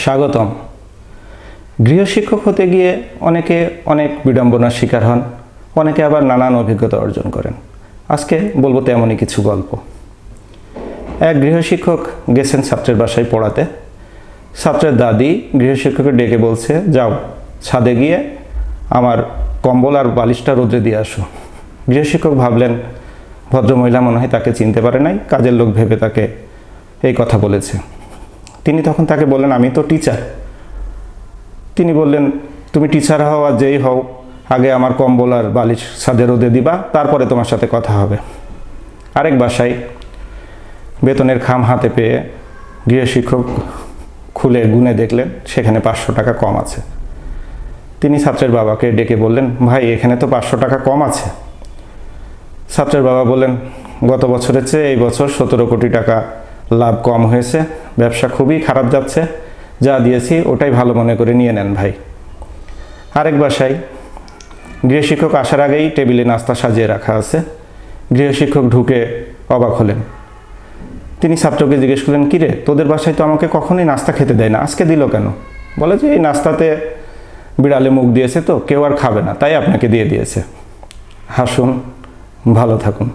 স্বাগতম। গৃহশিক্ষক হতে গিয়ে অনেকে অনেক বিড়ম্বনার শিকার হন, অনেকে আবার নানান অভিজ্ঞতা অর্জন করেন। আজকে বলবো তেমনই কিছু গল্প। এক গৃহশিক্ষক গেছেন ছাত্রের বাসায় পড়াতে। ছাত্রের দাদি গৃহশিক্ষককে ডেকে বলছে, যাও ছাদে গিয়ে আমার কম্বল আর বালিশটা রোদে দিয়ে আসো। গৃহশিক্ষক ভাবলেন ভদ্রমহিলা মনে হয় তাকে চিনতে পারে নাই, কাজের লোক ভেবে তাকে এই কথা বলেছে। তিনি তখন তাকে বললেন, আমি তো টিচার। তিনি বললেন, তুমি টিচার হও আর যেই হও, আগে আমার কম্বল আর বালিশ ছাদে রোদে দিবা, তারপরে তোমার সাথে কথা হবে। আরেক বাসায় বেতনের খাম হাতে পেয়ে গৃহশিক্ষক খুলে গুনে দেখলেন সেখানে 500 টাকা কম আছে। তিনি ছাত্রের বাবাকে ডেকে বললেন, ভাই এখানে তো 500 টাকা কম আছে। ছাত্রের বাবা বললেন, গত বছরের চেয়ে এই বছর 17 কোটি টাকা লাভ কম হয়েছে, ব্যবসা খুবই খারাপ যাচ্ছে, যা দিয়েছি ওটাই ভালো মনে করে নিয়ে নেন ভাই। আরেক বাসায় গৃহশিক্ষক আসার আগেই টেবিলে নাস্তা সাজিয়ে রাখা আছে। গৃহশিক্ষক ঢুকে অবাক হলেন। তিনি ছাত্রকে জিজ্ঞেস করলেন, কিরে তোদের বাসায় তো আমাকে কখনোই নাস্তা খেতে দেয় না, আজকে দিল কেন? বলে যে এই নাস্তাতে বিড়ালে মুখ দিয়েছে তো কেউ আর খাবে না, তাই আপনাকে দিয়ে দিয়েছে। হাসুন, ভালো থাকুন।